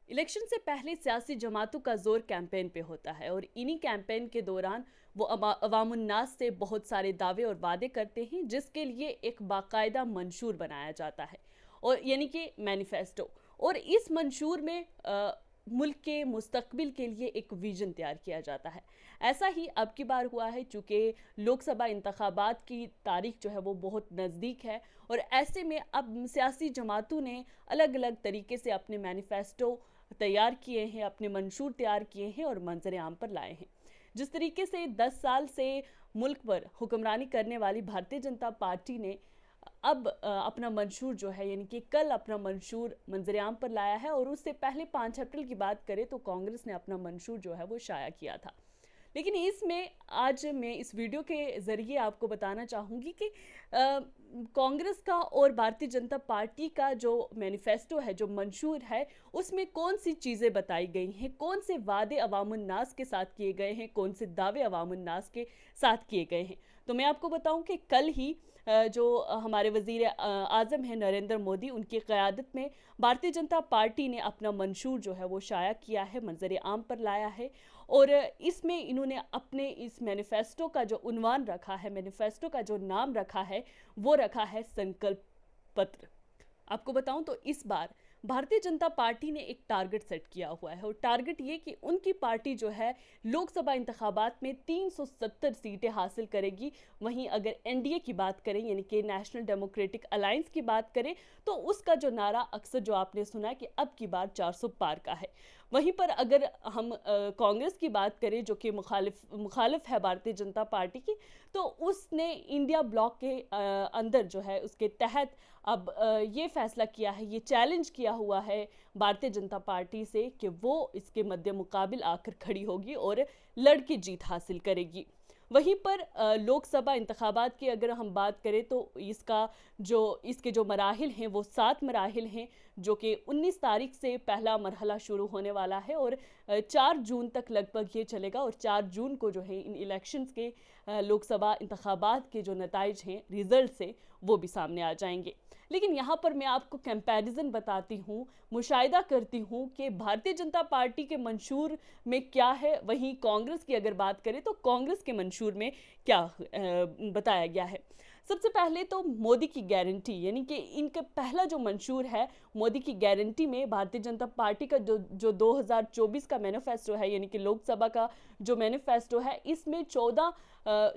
Election से पहले सियासी जमातों का जोर कैंपेन पे होता है और इन्हीं कैंपेन के दौरान वो अवामुन्नास से बहुत सारे दावे और वादे करते हैं जिसके लिए एक बाकायदा मंशूर बनाया जाता है और यानी कि मैनिफेस्टो। और इस मंशूर में मुल्क के मुस्तकबिल के लिए एक विजन तैयार किया जाता है। ऐसा ही अब की बार हुआ है चूँकि लोकसभा इंतखाबात की तारीख जो है वो बहुत नज़दीक है और ऐसे में अब सियासी जमातों ने अलग अलग तरीके से अपने मैनिफेस्टो तैयार किए हैं, अपने मंशूर तैयार किए हैं और मंजर आम पर लाए हैं। जिस तरीके से 10 साल से मुल्क पर हुक्मरानी करने वाली भारतीय जनता पार्टी ने अब अपना मंशूर जो है यानी कि कल अपना मंशूर मंजर-ए-आम पर लाया है और उससे पहले 5 अप्रैल की बात करें तो कांग्रेस ने अपना मंशूर जो है वो शाया किया था। लेकिन इसमें आज मैं इस वीडियो के ज़रिए आपको बताना चाहूँगी कि कांग्रेस का और भारतीय जनता पार्टी का जो मैनिफेस्टो है, जो मंशूर है, उसमें कौन सी चीज़ें बताई गई हैं, कौन से वादे अवामुन्नास के साथ किए गए हैं, कौन से दावे अवामुन्नास के साथ किए गए हैं। तो मैं आपको बताऊं कि कल ही जो हमारे वज़ीर आज़म हैं नरेंद्र मोदी, उनकी क़यादत में भारतीय जनता पार्टी ने अपना मंशूर जो है वो शाया किया है, मंजर आम पर लाया है और इसमें इन्होंने अपने इस मैनिफेस्टो का जो उन्वान रखा है, मैनिफेस्टो का जो नाम रखा है, वो रखा है संकल्प पत्र। आपको बताऊं तो इस बार भारतीय जनता पार्टी ने एक टारगेट सेट किया हुआ है और टारगेट ये कि उनकी पार्टी जो है लोकसभा इंतखाबात में 370 सीटें हासिल करेगी। वहीं अगर एनडीए की बात करें यानी कि नेशनल डेमोक्रेटिक अलायंस की बात करें तो उसका जो नारा अक्सर जो आपने सुना है कि अब की बार 400 पार का है। वहीं पर अगर हम कांग्रेस की बात करें जो कि मुखालिफ है भारतीय जनता पार्टी की, तो उसने इंडिया ब्लॉक के अंदर जो है उसके तहत अब ये फैसला किया है, ये चैलेंज किया हुआ है भारतीय जनता पार्टी से कि वो इसके मद्दे मुकाबिल आकर खड़ी होगी और लड़ के जीत हासिल करेगी। वहीं पर लोकसभा इंतखाबात की अगर हम बात करें तो इसके जो मराहिल हैं वो 7 मराहिल हैं जो कि 19 तारीख से पहला मरहला शुरू होने वाला है और 4 जून तक लगभग ये चलेगा और 4 जून को जो है इन इलेक्शंस के लोकसभा इंतखाबात के जो नताइज हैं, रिजल्ट से वो भी सामने आ जाएंगे। लेकिन यहाँ पर मैं आपको कंपैरिजन बताती हूँ, मुशाहिदा करती हूँ कि भारतीय जनता पार्टी के मंशूर में क्या है, वहीं कांग्रेस की अगर बात करें तो कांग्रेस के मंशूर में क्या बताया गया है। सबसे पहले तो मोदी की गारंटी यानी कि इनका पहला जो मंशूर है मोदी की गारंटी में भारतीय जनता पार्टी का जो 2024 का मैनिफेस्टो है यानी कि लोकसभा का जो मैनिफेस्टो है, इसमें 14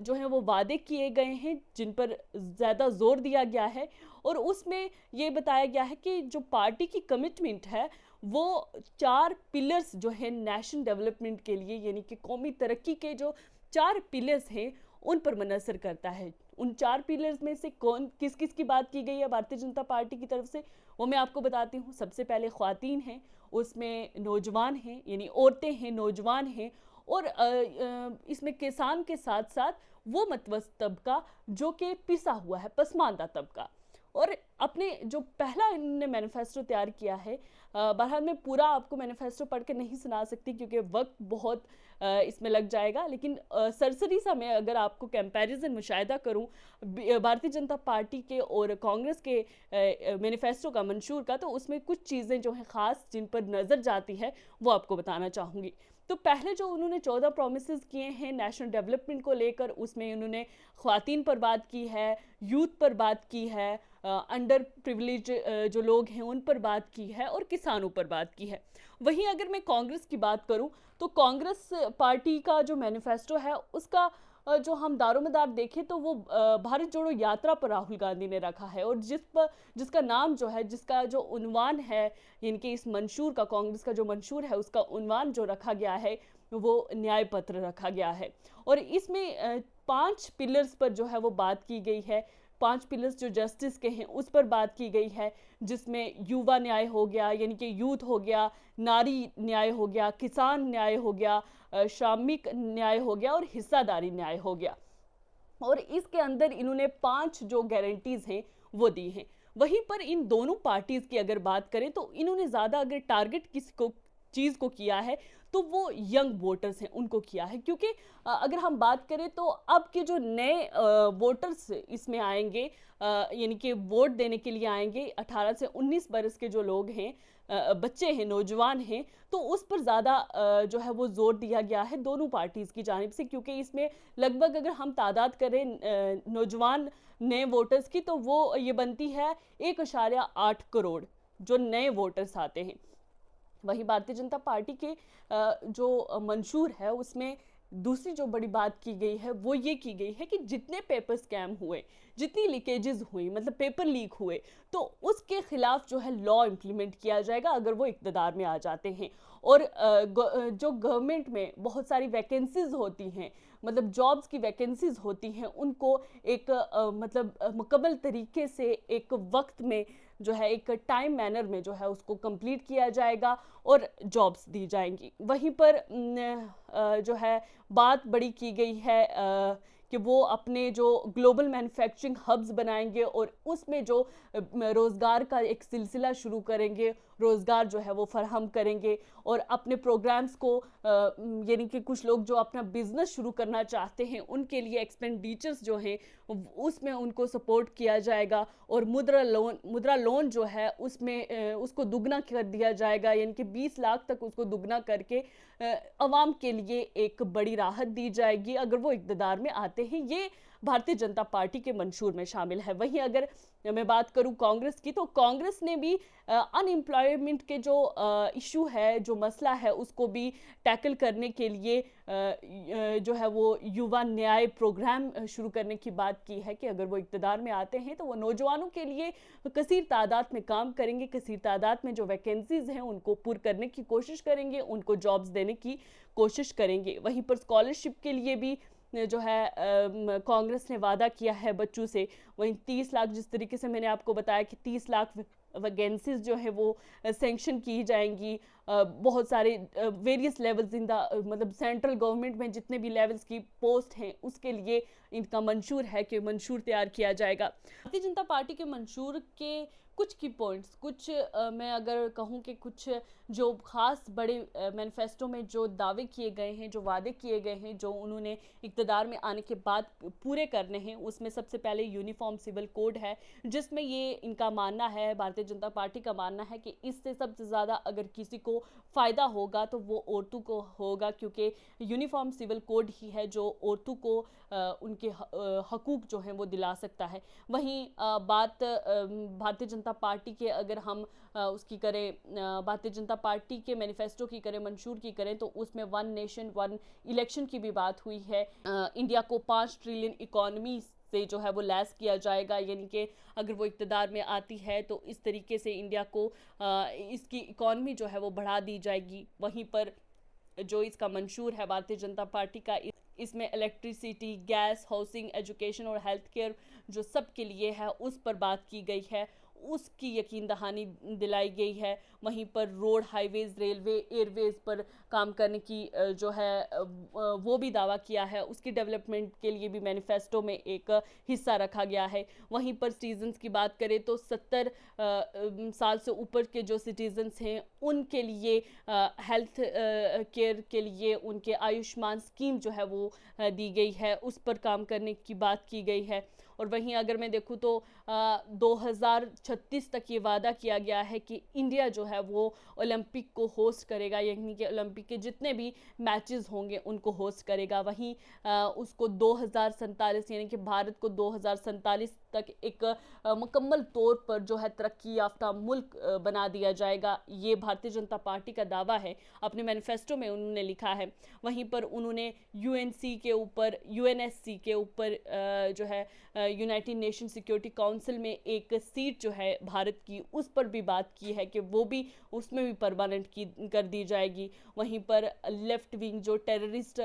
जो है वो वादे किए गए हैं जिन पर ज़्यादा जोर दिया गया है और उसमें ये बताया गया है कि जो पार्टी की कमिटमेंट है वो 4 पिलर्स जो है नेशनल डेवलपमेंट के लिए यानी कि कौमी तरक्की के जो 4 पिलर्स हैं उन पर मुनहसर करता है। उन 4 पिलर्स में से कौन किस किस की बात की गई है भारतीय जनता पार्टी की तरफ से, वो मैं आपको बताती हूँ। सबसे पहले ख्वातीन हैं, उसमें नौजवान हैं यानी औरतें हैं, नौजवान हैं और इसमें किसान के साथ साथ वो मतवस्त तबका जो कि पिसा हुआ है, पसमानदा तबका। और अपने जो पहला इन्होंने मैनिफेस्टो तैयार किया है, बहरहाल मैं पूरा आपको मैनिफेस्टो पढ़ के नहीं सुना सकती क्योंकि वक्त बहुत इसमें लग जाएगा, लेकिन सरसरी सा मैं अगर आपको कंपैरिजन मुशाहिदा करूं भारतीय जनता पार्टी के और कांग्रेस के मैनिफेस्टो का, मंशूर का, तो उसमें कुछ चीज़ें जो हैं ख़ास जिन पर नज़र जाती है वो आपको बताना चाहूँगी। तो पहले जो उन्होंने 14 प्रोमिसेस किए हैं नेशनल डेवलपमेंट को लेकर, उसमें उन्होंने ख्वातीन पर बात की है, यूथ पर बात की है, अंडर प्रिविलेज जो लोग हैं उन पर बात की है और किसानों पर बात की है। वहीं अगर मैं कांग्रेस की बात करूं तो कांग्रेस पार्टी का जो मैनिफेस्टो है उसका जो हम दारोमदार देखें तो वो भारत जोड़ो यात्रा पर राहुल गांधी ने रखा है और जिसका नाम जो है, जिसका जो उन्वान है इनके इस मंशूर का, कांग्रेस का जो मंशूर है उसका उन्वान जो रखा गया है वो न्याय पत्र रखा गया है। और इसमें 5 पिलर्स पर जो है वो बात की गई है, 5 पिलर्स जो जस्टिस के हैं उस पर बात की गई है, जिसमें युवा न्याय हो गया यानी कि यूथ हो गया, नारी न्याय हो गया, किसान न्याय हो गया, श्रमिक न्याय हो गया और हिस्सादारी न्याय हो गया। और इसके अंदर इन्होंने 5 जो गारंटीज हैं वो दी हैं। वहीं पर इन दोनों पार्टीज की अगर बात करें तो इन्होंने ज़्यादा अगर टारगेट किसी को चीज़ को किया है तो वो यंग वोटर्स हैं उनको किया है, क्योंकि अगर हम बात करें तो अब के जो नए वोटर्स इसमें आएंगे यानी कि वोट देने के लिए आएंगे 18 से 19 बरस के जो लोग हैं, बच्चे हैं, नौजवान हैं, तो उस पर ज़्यादा जो है वो जोर दिया गया है दोनों पार्टीज़ की जानिब से, क्योंकि इसमें लगभग अगर हम तादाद करें नौजवान नए वोटर्स की, तो वो ये बनती है 1.8 करोड़ जो नए वोटर्स आते हैं। वहीं भारतीय जनता पार्टी के जो मंशूर है उसमें दूसरी जो बड़ी बात की गई है वो ये की गई है कि जितने पेपर स्कैम हुए, जितनी लीकेजेस हुई, मतलब पेपर लीक हुए, तो उसके खिलाफ जो है लॉ इम्प्लीमेंट किया जाएगा अगर वो इक़्तिदार में आ जाते हैं। और जो गवर्नमेंट में बहुत सारी वैकेंसीज होती हैं, मतलब जॉब्स की वैकेंसीज होती हैं, उनको एक मुकम्मल तरीके से एक वक्त में जो है एक टाइम मैनर में जो है उसको कंप्लीट किया जाएगा और जॉब्स दी जाएंगी। वहीं पर जो है बात बड़ी की गई है कि वो अपने जो ग्लोबल मैन्युफैक्चरिंग हब्स बनाएंगे और उसमें जो रोज़गार का एक सिलसिला शुरू करेंगे, रोज़गार जो है वो फराहम करेंगे और अपने प्रोग्राम्स को यानी कि कुछ लोग जो अपना बिजनेस शुरू करना चाहते हैं उनके लिए एक्सपेंडिचर्स जो हैं उसमें उनको सपोर्ट किया जाएगा और मुद्रा लोन जो है उसमें उसको दुगना कर दिया जाएगा, यानी कि 20 लाख तक उसको दुगना करके अवाम के लिए एक बड़ी राहत दी जाएगी अगर वो इक़्तिदार में आते हैं। ये भारतीय जनता पार्टी के मंशूर में शामिल है। वहीं अगर मैं बात करूं कांग्रेस की, तो कांग्रेस ने भी अनएम्प्लॉयमेंट के जो इशू है, जो मसला है, उसको भी टैकल करने के लिए जो है वो युवा न्याय प्रोग्राम शुरू करने की बात की है कि अगर वो इक़्तिदार में आते हैं तो वो नौजवानों के लिए कसीर तादाद में काम करेंगे, कसीर तादाद में जो वैकेंसीज हैं उनको पूर्ण करने की कोशिश करेंगे, उनको जॉब्स देने की कोशिश करेंगे। वहीं पर स्कॉलरशिप के लिए भी जो है कांग्रेस ने वादा किया है बच्चों से। वहीं 30 लाख, जिस तरीके से मैंने आपको बताया कि 30 लाख वैकेंसीज जो है वो सेंक्शन की जाएंगी। बहुत सारे वेरियस लेवल्स इन द मतलब सेंट्रल गवर्नमेंट में जितने भी लेवल्स की पोस्ट हैं उसके लिए इनका मंशूर है कि मंशूर तैयार किया जाएगा। भारतीय जनता पार्टी के मंशूर के कुछ की पॉइंट्स, कुछ मैं अगर कहूँ कि कुछ जो खास बड़े मैनिफेस्टो में जो दावे किए गए हैं, जो वादे किए गए हैं, जो उन्होंने इक़्तिदार में आने के बाद पूरे करने हैं, उसमें सबसे पहले यूनिफॉर्म सिविल कोड है, जिसमें ये इनका मानना है, भारतीय जनता पार्टी का मानना है कि इससे सबसे ज़्यादा अगर किसी को फ़ायदा होगा तो वो औरतों को होगा, क्योंकि यूनिफॉर्म सिविल कोड ही है जो औरतों को उनके हकूक़ जो हैं वो दिला सकता है। वहीं बात भारतीय जनता पार्टी के अगर हम उसकी करें, भारतीय जनता पार्टी के मैनिफेस्टो की करें, मंशूर की करें, तो उसमें 1 नेशन 1 इलेक्शन की भी बात हुई है। इंडिया को 5 ट्रिलियन इकॉनमी से जो है वो लैस किया जाएगा, यानी कि अगर वो इक़्तिदार में आती है तो इस तरीके से इंडिया को इसकी इकॉनमी जो है वो बढ़ा दी जाएगी। वहीं पर जो इसका मंशूर है भारतीय जनता पार्टी का, इसमें इलेक्ट्रिसिटी, गैस, हाउसिंग, एजुकेशन और हेल्थ केयर जो सब के लिए है उस पर बात की गई है, उसकी यकीन दहानी दिलाई गई है। वहीं पर रोड, हाईवेज़, रेलवे, एयरवेज़ पर काम करने की जो है वो भी दावा किया है, उसकी डेवलपमेंट के लिए भी मैनिफेस्टो में एक हिस्सा रखा गया है। वहीं पर सिटीजन्स की बात करें तो 70 साल से ऊपर के जो सिटीजन्स हैं उनके लिए हेल्थ केयर के लिए उनके आयुष्मान स्कीम जो है वो दी गई है, उस पर काम करने की बात की गई है। और वहीं अगर मैं देखूँ तो 2036 तक ये वादा किया गया है कि इंडिया जो है वो ओलंपिक को होस्ट करेगा, यानी कि ओलंपिक के जितने भी मैचेस होंगे उनको होस्ट करेगा। वहीं उसको 2047 यानी कि भारत को 2047 तक एक मुकम्मल तौर पर जो है तरक्की याफ्ता मुल्क बना दिया जाएगा। ये भारतीय जनता पार्टी का दावा है, अपने मैनिफेस्टो में उन्होंने लिखा है। वहीं पर उन्होंने यूएनसी के ऊपर, यूएनएससी के ऊपर जो है यूनाइटेड नेशन सिक्योरिटी काउंसिल में एक सीट जो है भारत की, उस पर भी बात की है कि वो भी उसमें भी परमानेंट की कर दी जाएगी। वहीं पर लेफ्ट विंग जो टेररिस्ट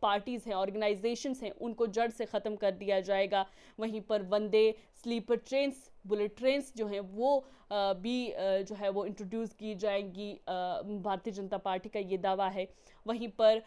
पार्टीज़ हैं, ऑर्गेनाइजेशंस हैं, उनको जड़ से ख़त्म कर दिया जाएगा। वहीं पर वंदे स्लीपर ट्रेन्स, बुलेट ट्रेन्स जो हैं वो भी जो है वो इंट्रोड्यूस की जाएंगी। भारतीय जनता पार्टी का ये दावा है। वहीं पर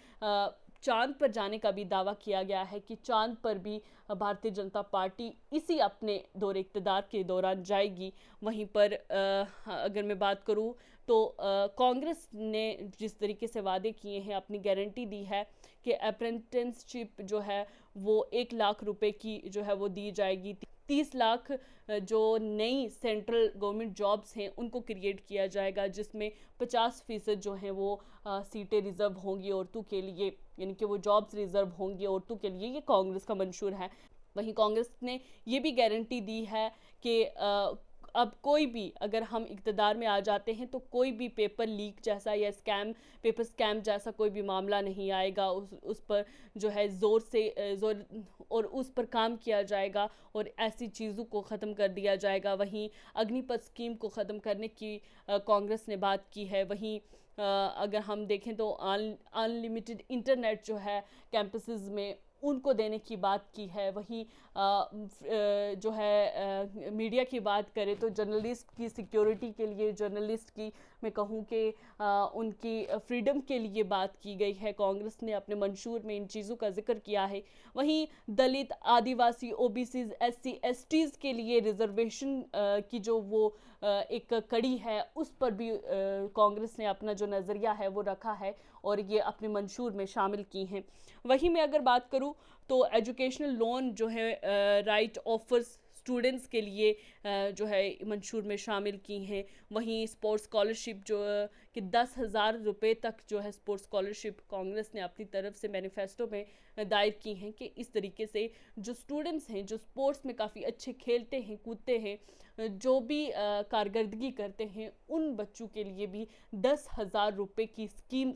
चांद पर जाने का भी दावा किया गया है कि चांद पर भी भारतीय जनता पार्टी इसी अपने दौरे इक़्तिदार के दौरान जाएगी। वहीं पर अगर मैं बात करूं तो कांग्रेस ने जिस तरीके से वादे किए हैं, अपनी गारंटी दी है कि अप्रेंटिसशिप जो है वो 1 लाख रुपए की जो है वो दी जाएगी 30 लाख जो नई सेंट्रल गवर्नमेंट जॉब्स हैं उनको क्रिएट किया जाएगा, जिसमें 50% जो हैं वो सीटें रिज़र्व होंगी औरतों के लिए, यानी कि वो जॉब्स रिज़र्व होंगी औरतों के लिए। ये कांग्रेस का मंशूर है। वहीं कांग्रेस ने ये भी गारंटी दी है कि अब कोई भी, अगर हम इक़्तिदार में आ जाते हैं तो कोई भी पेपर लीक जैसा या पेपर स्कैम जैसा कोई भी मामला नहीं आएगा। उस पर जो है ज़ोर और उस पर काम किया जाएगा और ऐसी चीज़ों को ख़त्म कर दिया जाएगा। वहीं अग्निपथ स्कीम को ख़त्म करने की कांग्रेस ने बात की है। वहीं अगर हम देखें तो अनलिमिटेड इंटरनेट जो है कैंपसेस में उनको देने की बात की है। वहीं जो है मीडिया की बात करें तो जर्नलिस्ट की सिक्योरिटी के लिए, जर्नलिस्ट की मैं कहूँ कि उनकी फ्रीडम के लिए बात की गई है। कांग्रेस ने अपने मंशूर में इन चीज़ों का जिक्र किया है। वहीं दलित, आदिवासी, ओबीसीज, एससी, एसटीज़ के लिए रिजर्वेशन की जो वो एक कड़ी है, उस पर भी कांग्रेस ने अपना जो नज़रिया है वो रखा है और ये अपने मंशूर में शामिल की हैं। वहीं मैं अगर बात करूँ तो एजुकेशनल लोन जो है राइट ऑफर्स स्टूडेंट्स के लिए जो है मंशूर में शामिल की हैं। वहीं स्पोर्ट्स स्कॉलरशिप जो कि 10,000 रुपये तक जो है स्पोर्ट्स स्कॉलरशिप कांग्रेस ने अपनी तरफ से मैनिफेस्टो में दायर की हैं कि इस तरीके से जो स्टूडेंट्स हैं, जो स्पोर्ट्स में काफ़ी अच्छे खेलते हैं, कूदते हैं, जो भी कारकर्दगी करते हैं, उन बच्चों के लिए भी 10,000 रुपये की स्कीम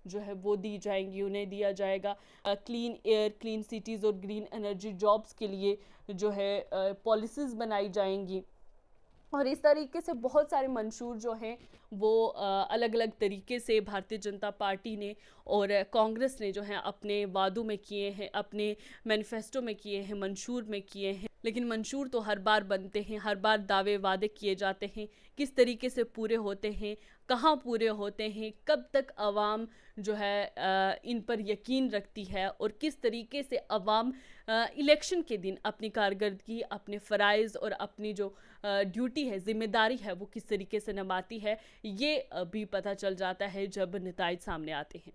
जो है वो दी जाएंगी, उन्हें दिया जाएगा। क्लीन एयर, क्लीन सिटीज़ और ग्रीन एनर्जी जॉब्स के लिए जो है पॉलिसीज़ बनाई जाएंगी। और इस तरीके से बहुत सारे मंशूर जो हैं वो अलग अलग तरीके से भारतीय जनता पार्टी ने और कांग्रेस ने जो है अपने वादों में किए हैं, अपने मैनिफेस्टो में किए हैं, मंशूर में किए हैं। लेकिन मंशूर तो हर बार बनते हैं, हर बार दावे वादे किए जाते हैं, किस तरीके से पूरे होते हैं, कहाँ पूरे होते हैं, कब तक आवाम जो है इन पर यकीन रखती है और किस तरीके से आवाम इलेक्शन के दिन अपनी कारकर्दगी, अपने फ़राइज़ और अपनी जो ड्यूटी है, ज़िम्मेदारी है, वो किस तरीके से निभाती है, ये भी पता चल जाता है जब नताइज सामने आते हैं।